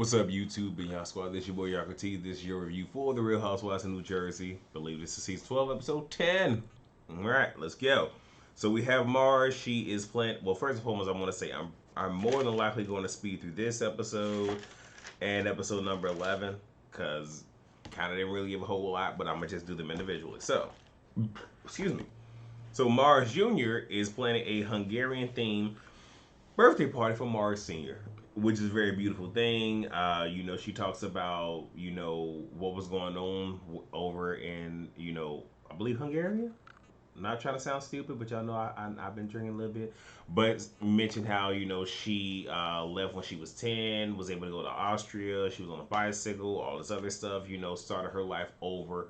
What's up, YouTube and y'all squad? This your boy Yaka T. This is your review for The Real Housewives of New Jersey. Believe this is season 12, episode 10. Alright, let's go. So we have Mars. She is playing. Well, first and foremost, I want to say I'm more than likely going to speed through this episode and episode number 11 because kind of didn't really give a whole lot, but I'm gonna just do them individually. So, excuse me. So Mars Jr. is planning a Hungarian themed birthday party for Mars Sr., which is a very beautiful thing. She talks about, what was going on over in, I believe Hungary. Not trying to sound stupid, but y'all know I've been drinking a little bit. But mentioned how, she left when she was 10, was able to go to Austria. She was on a bicycle, all this other stuff, started her life over.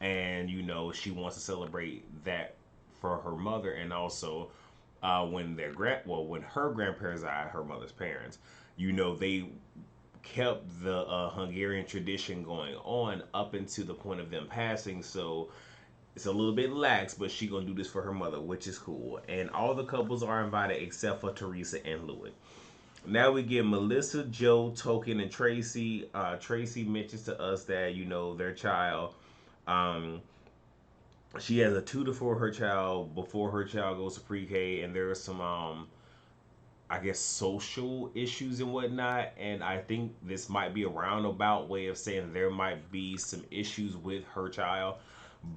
And, she wants to celebrate that for her mother and also when when her grandparents died, her mother's parents, they kept the Hungarian tradition going on up into the point of them passing. So it's a little bit lax, but she gonna do this for her mother, which is cool. And all the couples are invited except for Teresa and Louis. Now we get Melissa, Joe, Token, and Tracy. Tracy mentions to us that their child. Um, she has a tutor for her child before her child goes to pre-K, and there are some I guess social issues and whatnot. And I think this might be a roundabout way of saying there might be some issues with her child,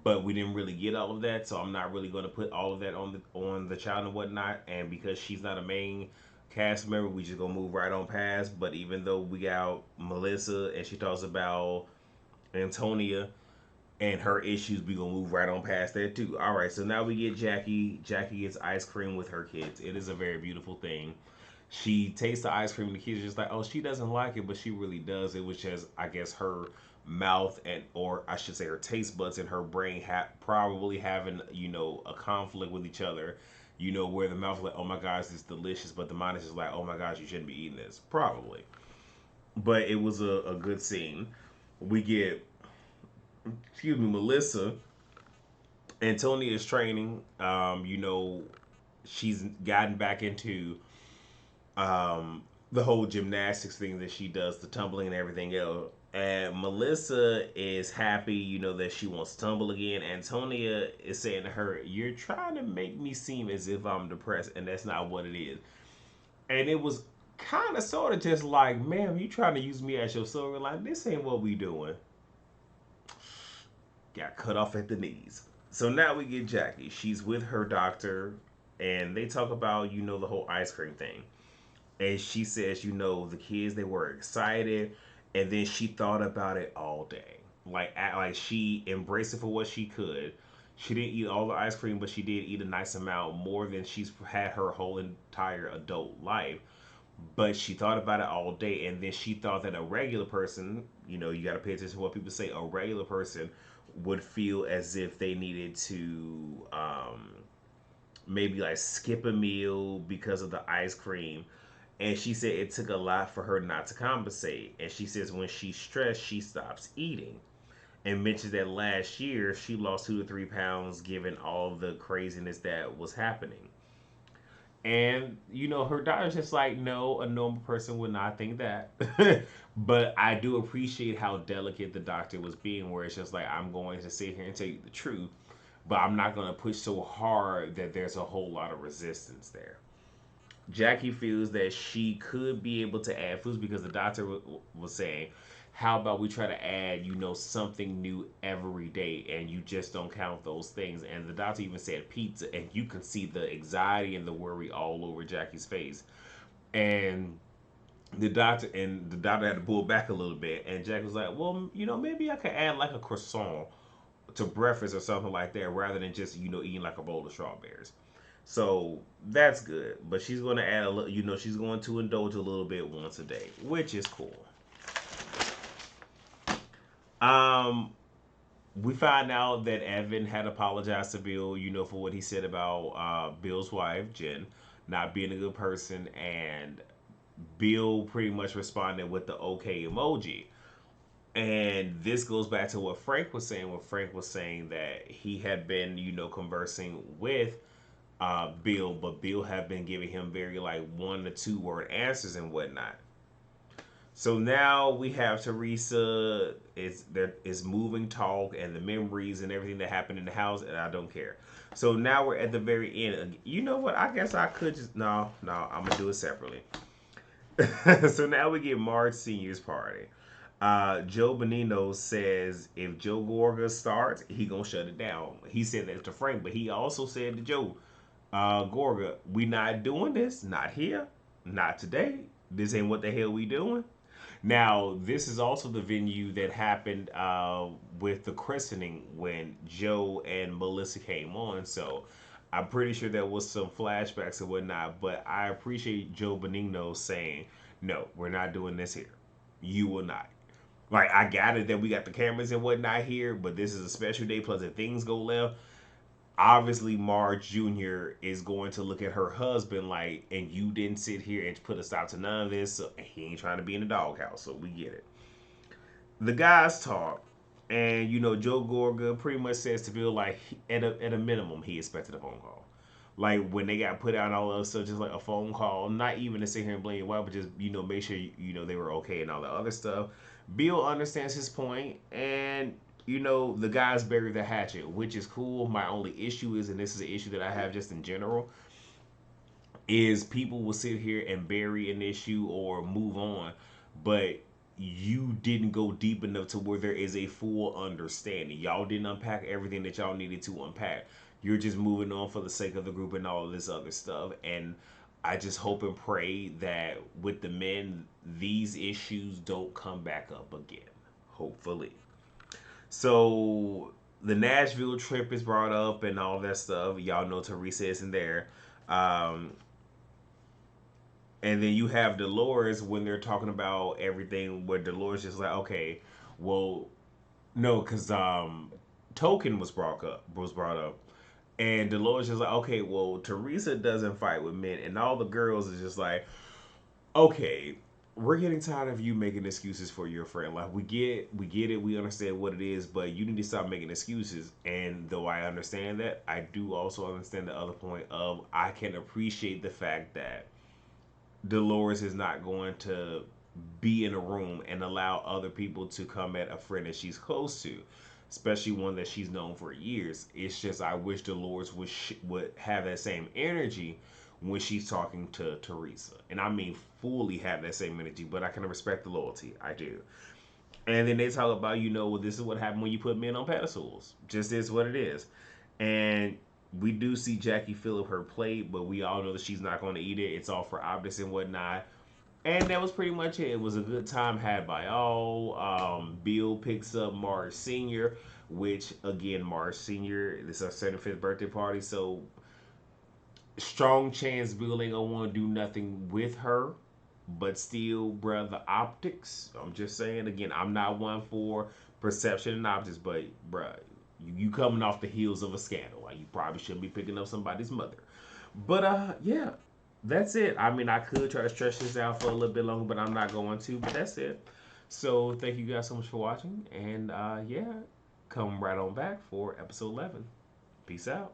but we didn't really get all of that, so I'm not really going to put all of that on the child and whatnot. And because she's not a main cast member, we just gonna move right on past. But even though we got Melissa and she talks about Antonia and her issues, we gonna move right on past that too. All right, so now we get Jackie. Jackie gets ice cream with her kids. It is a very beautiful thing. She tastes the ice cream, and the kids are just like, oh, she doesn't like it, but she really does. It was just, I guess, her mouth and, or I should say, her taste buds and her brain probably having, a conflict with each other. Where the mouth is like, oh my gosh, this is delicious, but the mind is just like, oh my gosh, you shouldn't be eating this. Probably, but it was a good scene. We get, excuse me, Melissa. Antonia is training. She's gotten back into the whole gymnastics thing that she does, the tumbling and everything else. And Melissa is happy, that she wants to tumble again. Antonia is saying to her, "You're trying to make me seem as if I'm depressed, and that's not what it is." And it was kind of sort of just like, "Ma'am, you trying to use me as your silver line? This ain't what we doing." Got cut off at the knees. So now we get Jackie. She's with her doctor, and they talk about, the whole ice cream thing. And she says, the kids, they were excited, and then she thought about it all day. Like she embraced it for what she could. She didn't eat all the ice cream, but she did eat a nice amount, more than she's had her whole entire adult life. But she thought about it all day, and then she thought that a regular person, you got to pay attention to what people say, a regular person would feel as if they needed to maybe like skip a meal because of the ice cream. And she said it took a lot for her not to compensate. And she says when she's stressed, she stops eating. And mentions that last year she lost 2 to 3 pounds given all the craziness that was happening. And her daughter's just like, no, a normal person would not think that. But I do appreciate how delicate the doctor was being, where it's just like, I'm going to sit here and tell you the truth, but I'm not going to push so hard that there's a whole lot of resistance there. Jackie feels that she could be able to add foods because the doctor was saying, how about we try to add, something new every day, and you just don't count those things. And the doctor even said pizza, and you can see the anxiety and the worry all over Jackie's face. And the doctor had to pull back a little bit, and Jack was like, well, maybe I could add like a croissant to breakfast or something like that, rather than just eating like a bowl of strawberries. So that's good. But she's going to add a little, she's going to indulge a little bit once a day, which is cool. Um, we find out that Evan had apologized to Bill, for what he said about Bill's wife, Jen, not being a good person. And Bill pretty much responded with the okay emoji. And this goes back to what Frank was saying, Frank was saying that he had been, conversing with Bill, but Bill had been giving him very like 1 to 2 word answers and whatnot. So now we have Teresa. It's moving talk and the memories and everything that happened in the house, and I don't care. So now we're at the very end. You know what? I guess I could just no. I'm gonna do it separately. So now we get Marge Senior's party. Joe Bonino says if Joe Gorga starts, he gonna shut it down. He said that to Frank, but he also said to Joe, Gorga, we not doing this. Not here. Not today. This ain't what the hell we doing. Now, this is also the venue that happened with the christening when Joe and Melissa came on. So I'm pretty sure there was some flashbacks and whatnot. But I appreciate Joe Benigno saying, no, we're not doing this here. You will not. Like, I got it that we got the cameras and whatnot here, but this is a special day. Plus, if things go left, obviously Marge Jr. is going to look at her husband like, and you didn't sit here and put a stop to none of this. So he ain't trying to be in the doghouse, so we get it. The guys talk, and Joe Gorga pretty much says to Bill like at a minimum he expected a phone call. Like when they got put out and all that stuff, just like a phone call, not even to sit here and blame your wife, but just make sure they were okay and all that other stuff. Bill understands his point, and the guys bury the hatchet, which is cool. My only issue is, and this is an issue that I have just in general, is people will sit here and bury an issue or move on, but you didn't go deep enough to where there is a full understanding. Y'all didn't unpack everything that y'all needed to unpack. You're just moving on for the sake of the group and all of this other stuff. And I just hope and pray that with the men, these issues don't come back up again. Hopefully. So the Nashville trip is brought up and all that stuff. Y'all know Teresa isn't there. Um, and then you have Dolores when they're talking about everything, where Dolores just like, okay, well, no, because Token was brought up, and Dolores is like, okay, well, Teresa doesn't fight with men, and all the girls is just like, okay, we're getting tired of you making excuses for your friend. Like we get it, we understand what it is, but you need to stop making excuses. And though I understand that, I do also understand the other point of I can appreciate the fact that Dolores is not going to be in a room and allow other people to come at a friend that she's close to, especially one that she's known for years. It's just I wish Dolores would have that same energy when she's talking to Teresa, and I mean fully have that same energy. But I can respect the loyalty, I do. And then they talk about, well, this is what happened when you put men on pedestals. Just is what it is. And we do see Jackie fill up her plate, but we all know that she's not going to eat it. It's all for optics and whatnot. And that was pretty much it. It was a good time had by all. Bill picks up Marge Sr., which, again, Marge Sr., this is her 75th birthday party, so strong chance Bill ain't going to want to do nothing with her. But still, bruh, the optics, I'm just saying, again, I'm not one for perception and optics, but, bruh, you coming off the heels of a scandal. Like, you probably shouldn't be picking up somebody's mother. But, yeah, that's it. I mean, I could try to stretch this out for a little bit longer, but I'm not going to. But that's it. So, thank you guys so much for watching. And, yeah, come right on back for episode 11. Peace out.